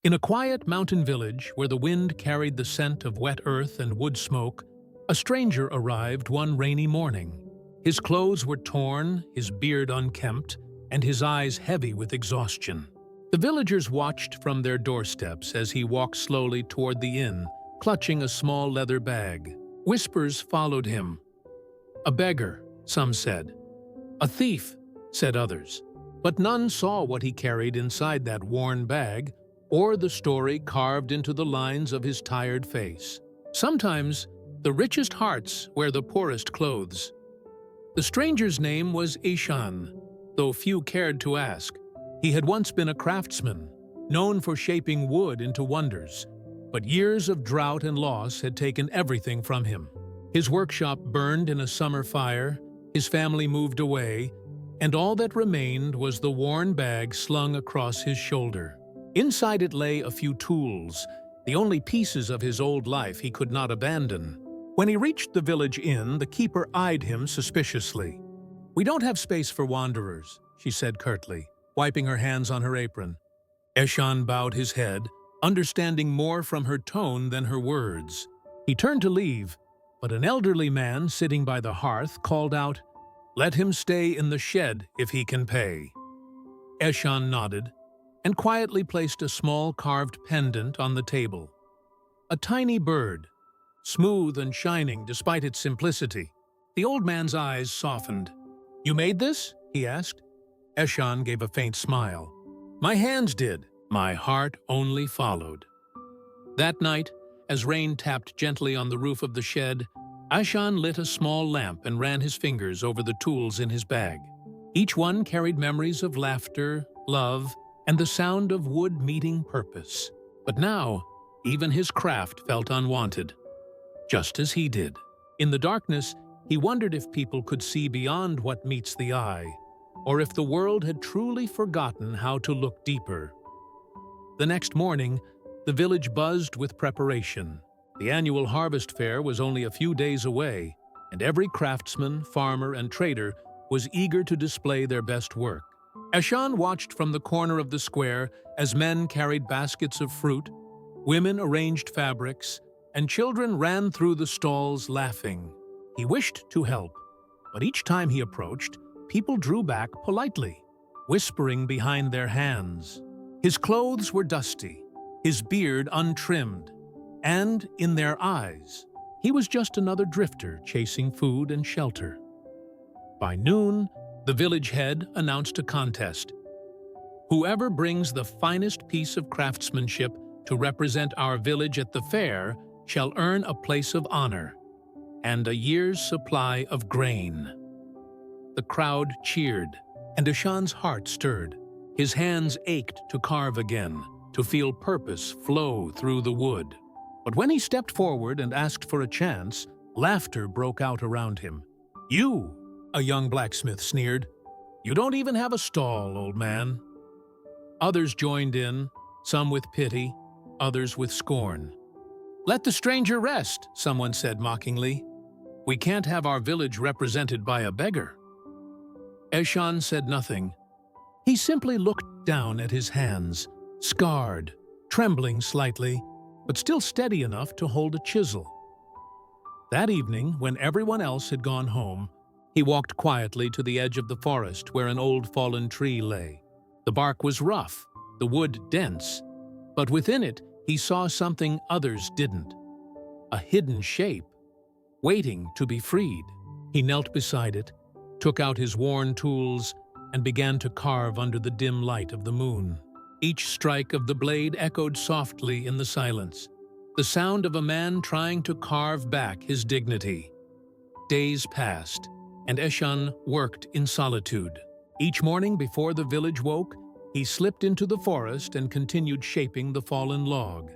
In a quiet mountain village where the wind carried the scent of wet earth and wood smoke, a stranger arrived one rainy morning. His clothes were torn, his beard unkempt, and his eyes heavy with exhaustion. The villagers watched from their doorsteps as he walked slowly toward the inn, clutching a small leather bag. Whispers followed him. "A beggar," some said. "A thief," said others. But none saw what he carried inside that worn bag, or the story carved into the lines of his tired face. Sometimes, the richest hearts wear the poorest clothes. The stranger's name was Eshan, though few cared to ask. He had once been a craftsman, known for shaping wood into wonders, but years of drought and loss had taken everything from him. His workshop burned in a summer fire, his family moved away, and all that remained was the worn bag slung across his shoulder. Inside it lay a few tools, the only pieces of his old life he could not abandon. When he reached the village inn, the keeper eyed him suspiciously. "We don't have space for wanderers," she said curtly, wiping her hands on her apron. Eshan bowed his head, understanding more from her tone than her words. He turned to leave, but an elderly man sitting by the hearth called out, "Let him stay in the shed if he can pay." Eshan nodded and quietly placed a small carved pendant on the table. A tiny bird, smooth and shining despite its simplicity. The old man's eyes softened. "You made this?" he asked. Eshan gave a faint smile. "My hands did. My heart only followed." That night, as rain tapped gently on the roof of the shed, Eshan lit a small lamp and ran his fingers over the tools in his bag. Each one carried memories of laughter, love, and the sound of wood meeting purpose. But now, even his craft felt unwanted, just as he did. In the darkness, he wondered if people could see beyond what meets the eye, or if the world had truly forgotten how to look deeper. The next morning, the village buzzed with preparation. The annual harvest fair was only a few days away, and every craftsman, farmer, and trader was eager to display their best work. Eshan watched from the corner of the square as men carried baskets of fruit, women arranged fabrics, and children ran through the stalls laughing. He wished to help, but each time he approached, people drew back politely, whispering behind their hands. His clothes were dusty, his beard untrimmed, and, in their eyes, he was just another drifter chasing food and shelter. By noon, the village head announced a contest. "Whoever brings the finest piece of craftsmanship to represent our village at the fair shall earn a place of honor and a year's supply of grain." The crowd cheered, and Eshan's heart stirred. His hands ached to carve again, to feel purpose flow through the wood. But when he stepped forward and asked for a chance, laughter broke out around him. "You," a young blacksmith sneered. "You don't even have a stall, old man." Others joined in, some with pity, others with scorn. "Let the stranger rest," someone said mockingly. "We can't have our village represented by a beggar." Eshan said nothing. He simply looked down at his hands, scarred, trembling slightly, but still steady enough to hold a chisel. That evening, when everyone else had gone home, he walked quietly to the edge of the forest where an old fallen tree lay. The bark was rough, the wood dense, but within it he saw something others didn't. A hidden shape, waiting to be freed. He knelt beside it, took out his worn tools, and began to carve under the dim light of the moon. Each strike of the blade echoed softly in the silence, the sound of a man trying to carve back his dignity. Days passed, and Eshan worked in solitude. Each morning before the village woke, he slipped into the forest and continued shaping the fallen log.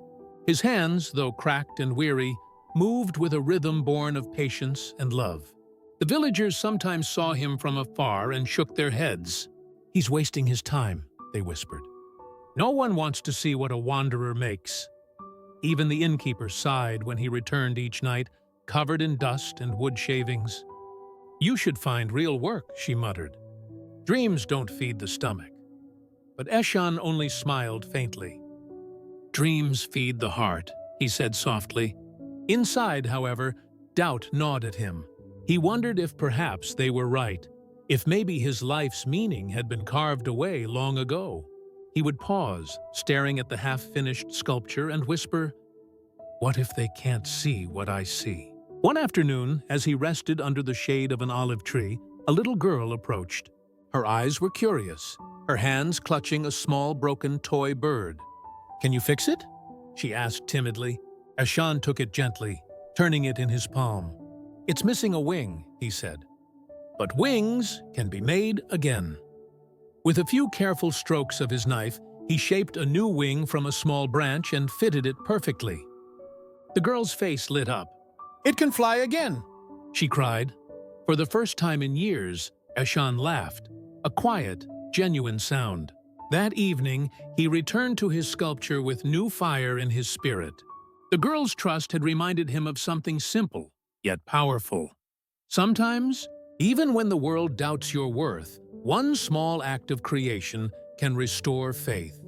His hands, though cracked and weary, moved with a rhythm born of patience and love. The villagers sometimes saw him from afar and shook their heads. "He's wasting his time," they whispered. "No one wants to see what a wanderer makes." Even the innkeeper sighed when he returned each night, covered in dust and wood shavings. "You should find real work," she muttered. "Dreams don't feed the stomach." But Eshan only smiled faintly. "Dreams feed the heart," he said softly. Inside, however, doubt gnawed at him. He wondered if perhaps they were right, if maybe his life's meaning had been carved away long ago. He would pause, staring at the half-finished sculpture, and whisper, "What if they can't see what I see?" One afternoon, as he rested under the shade of an olive tree, a little girl approached. Her eyes were curious, her hands clutching a small broken toy bird. "Can you fix it?" she asked timidly. Eshan took it gently, turning it in his palm. "It's missing a wing," he said. "But wings can be made again." With a few careful strokes of his knife, he shaped a new wing from a small branch and fitted it perfectly. The girl's face lit up. "It can fly again!" she cried. For the first time in years, Eshan laughed, a quiet, genuine sound. That evening, he returned to his sculpture with new fire in his spirit. The girl's trust had reminded him of something simple, yet powerful. Sometimes, even when the world doubts your worth, one small act of creation can restore faith.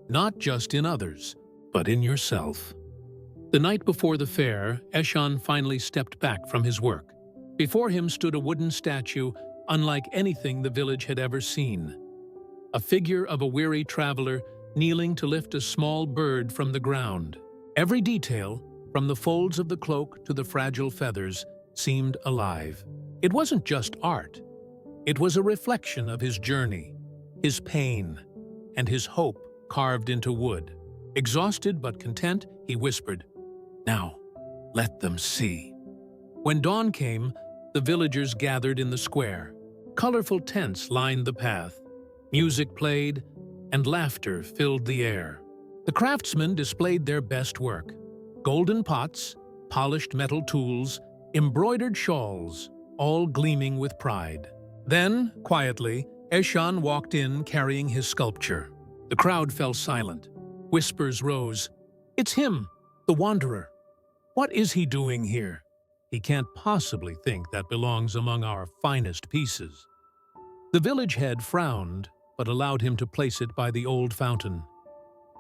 Not just in others, but in yourself. The night before the fair, Eshan finally stepped back from his work. Before him stood a wooden statue unlike anything the village had ever seen. A figure of a weary traveler kneeling to lift a small bird from the ground. Every detail, from the folds of the cloak to the fragile feathers, seemed alive. It wasn't just art. It was a reflection of his journey, his pain, and his hope carved into wood. Exhausted but content, he whispered, "Now, let them see." When dawn came, the villagers gathered in the square. Colorful tents lined the path. Music played, and laughter filled the air. The craftsmen displayed their best work: golden pots, polished metal tools, embroidered shawls, all gleaming with pride. Then, quietly, Eshan walked in carrying his sculpture. The crowd fell silent. Whispers rose. "It's him, the wanderer. What is he doing here? He can't possibly think that belongs among our finest pieces." The village head frowned, but allowed him to place it by the old fountain.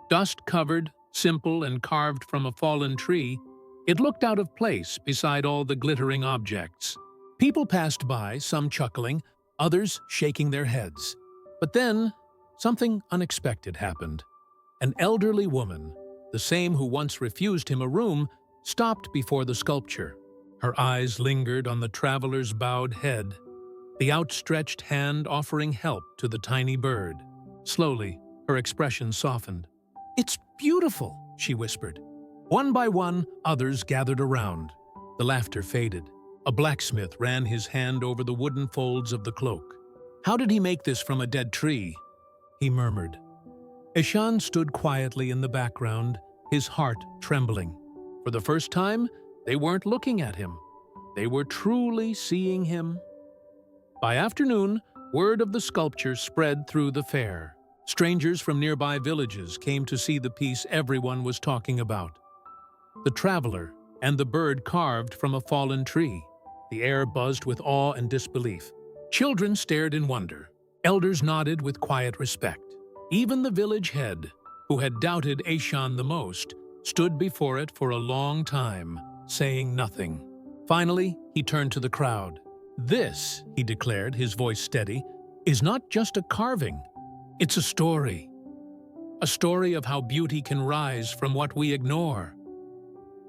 Dust-covered, simple, and carved from a fallen tree, it looked out of place beside all the glittering objects. People passed by, some chuckling, others shaking their heads. But then, something unexpected happened. An elderly woman, the same who once refused him a room, stopped before the sculpture. Her eyes lingered on the traveler's bowed head, the outstretched hand offering help to the tiny bird. Slowly, her expression softened. "It's beautiful," she whispered. One by one, others gathered around. The laughter faded. A blacksmith ran his hand over the wooden folds of the cloak. "How did he make this from a dead tree?" he murmured. Eshan stood quietly in the background, his heart trembling. For the first time, they weren't looking at him. They were truly seeing him. By afternoon, word of the sculpture spread through the fair. Strangers from nearby villages came to see the piece everyone was talking about. The traveler and the bird carved from a fallen tree. The air buzzed with awe and disbelief. Children stared in wonder. Elders nodded with quiet respect. Even the village head, who had doubted Eshan the most, stood before it for a long time, saying nothing. Finally, he turned to the crowd. "This," he declared, his voice steady, "is not just a carving. It's a story. A story of how beauty can rise from what we ignore."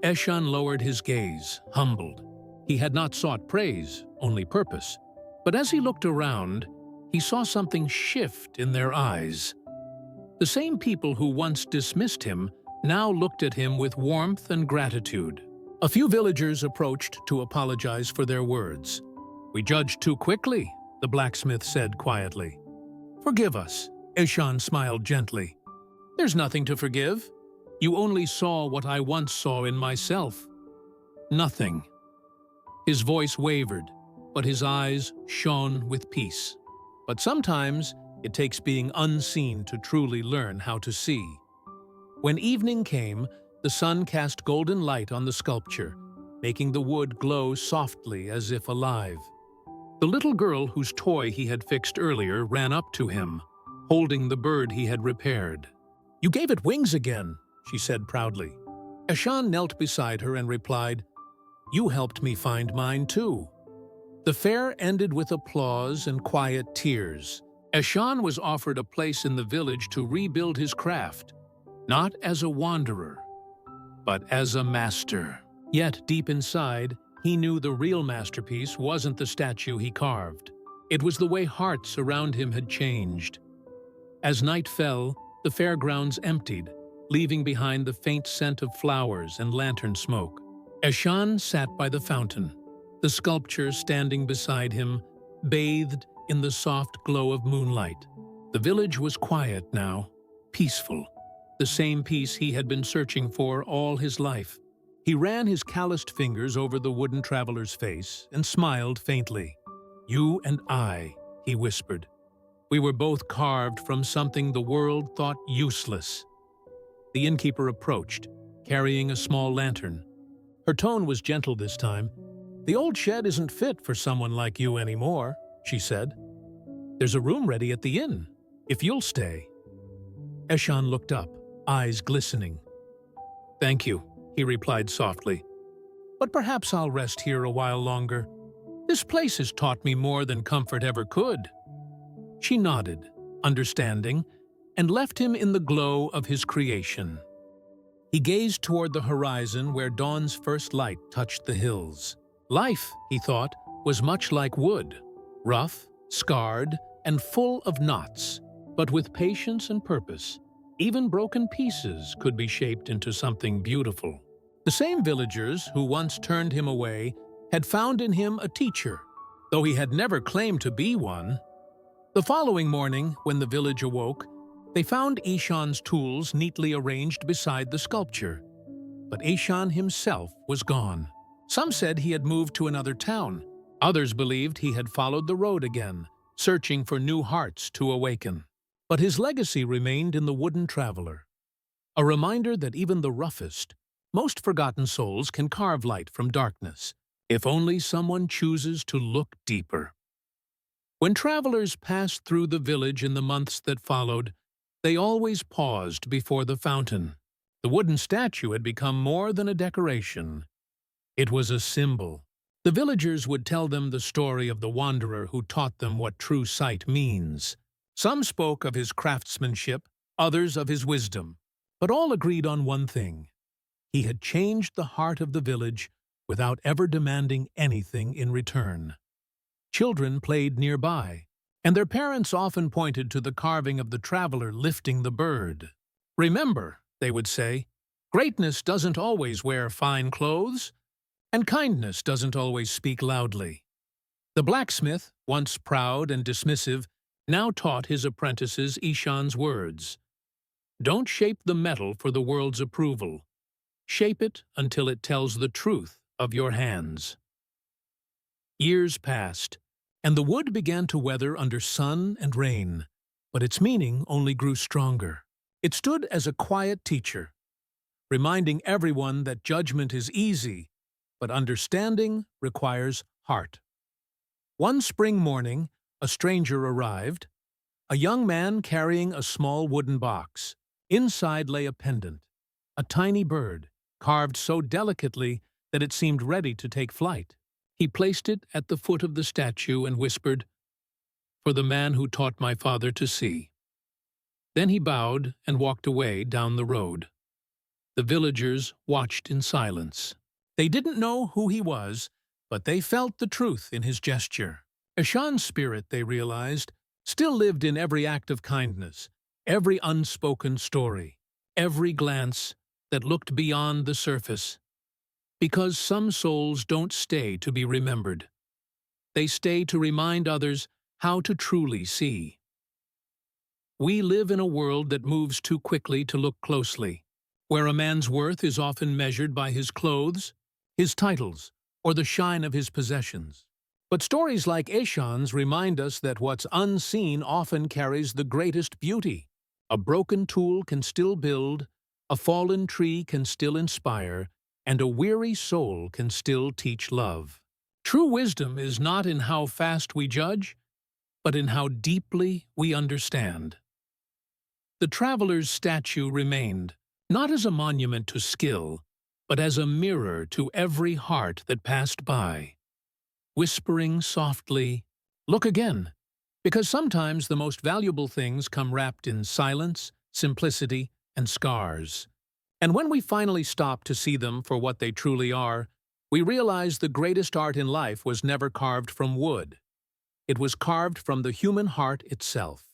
Eshan lowered his gaze, humbled. He had not sought praise, only purpose. But as he looked around, he saw something shift in their eyes. The same people who once dismissed him now looked at him with warmth and gratitude. A few villagers approached to apologize for their words. "We judged too quickly," the blacksmith said quietly. "Forgive us," Eshan smiled gently. "There's nothing to forgive. You only saw what I once saw in myself. Nothing." His voice wavered, but his eyes shone with peace. But sometimes it takes being unseen to truly learn how to see. When evening came, the sun cast golden light on the sculpture, making the wood glow softly as if alive. The little girl whose toy he had fixed earlier ran up to him, holding the bird he had repaired. "You gave it wings again," she said proudly. Eshan knelt beside her and replied, "You helped me find mine too." The fair ended with applause and quiet tears. Eshan was offered a place in the village to rebuild his craft, not as a wanderer, but as a master. Yet, deep inside, he knew the real masterpiece wasn't the statue he carved. It was the way hearts around him had changed. As night fell, the fairgrounds emptied, leaving behind the faint scent of flowers and lantern smoke. Eshan sat by the fountain, the sculpture standing beside him, bathed in the soft glow of moonlight. The village was quiet now, peaceful, the same peace he had been searching for all his life. He ran his calloused fingers over the wooden traveler's face and smiled faintly. "You and I," he whispered. "We were both carved from something the world thought useless." The innkeeper approached, carrying a small lantern. Her tone was gentle this time. "The old shed isn't fit for someone like you anymore," she said. "There's a room ready at the inn, if you'll stay." Eshan looked up, eyes glistening. "Thank you," he replied softly. "But perhaps I'll rest here a while longer. This place has taught me more than comfort ever could." She nodded, understanding, and left him in the glow of his creation. He gazed toward the horizon where dawn's first light touched the hills. Life, he thought, was much like wood, rough, scarred, and full of knots, but with patience and purpose, even broken pieces could be shaped into something beautiful. The same villagers who once turned him away had found in him a teacher, though he had never claimed to be one. The following morning, when the village awoke, they found Eshan's tools neatly arranged beside the sculpture. But Eshan himself was gone. Some said he had moved to another town. Others believed he had followed the road again, searching for new hearts to awaken. But his legacy remained in the wooden traveler, a reminder that even the roughest, most forgotten souls can carve light from darkness, if only someone chooses to look deeper. When travelers passed through the village in the months that followed, they always paused before the fountain. The wooden statue had become more than a decoration. It was a symbol. The villagers would tell them the story of the wanderer who taught them what true sight means. Some spoke of his craftsmanship, others of his wisdom, but all agreed on one thing. He had changed the heart of the village without ever demanding anything in return. Children played nearby, and their parents often pointed to the carving of the traveler lifting the bird. "Remember," they would say, "greatness doesn't always wear fine clothes, and kindness doesn't always speak loudly." The blacksmith, once proud and dismissive, now taught his apprentices Eshan's words. "Don't shape the metal for the world's approval. Shape it until it tells the truth of your hands." Years passed, and the wood began to weather under sun and rain, but its meaning only grew stronger. It stood as a quiet teacher, reminding everyone that judgment is easy, but understanding requires heart. One spring morning, a stranger arrived, a young man carrying a small wooden box. Inside lay a pendant, a tiny bird, carved so delicately that it seemed ready to take flight. He placed it at the foot of the statue and whispered, "For the man who taught my father to see." Then he bowed and walked away down the road. The villagers watched in silence. They didn't know who he was, but they felt the truth in his gesture. Eshan's spirit, they realized, still lived in every act of kindness, every unspoken story, every glance that looked beyond the surface. Because some souls don't stay to be remembered. They stay to remind others how to truly see. We live in a world that moves too quickly to look closely, where a man's worth is often measured by his clothes, his titles, or the shine of his possessions. But stories like Eshan's remind us that what's unseen often carries the greatest beauty. A broken tool can still build, a fallen tree can still inspire, and a weary soul can still teach love. True wisdom is not in how fast we judge, but in how deeply we understand. The traveler's statue remained, not as a monument to skill, but as a mirror to every heart that passed by, whispering softly, "Look again," because sometimes the most valuable things come wrapped in silence, simplicity, and scars. And when we finally stop to see them for what they truly are, we realize the greatest art in life was never carved from wood. It was carved from the human heart itself.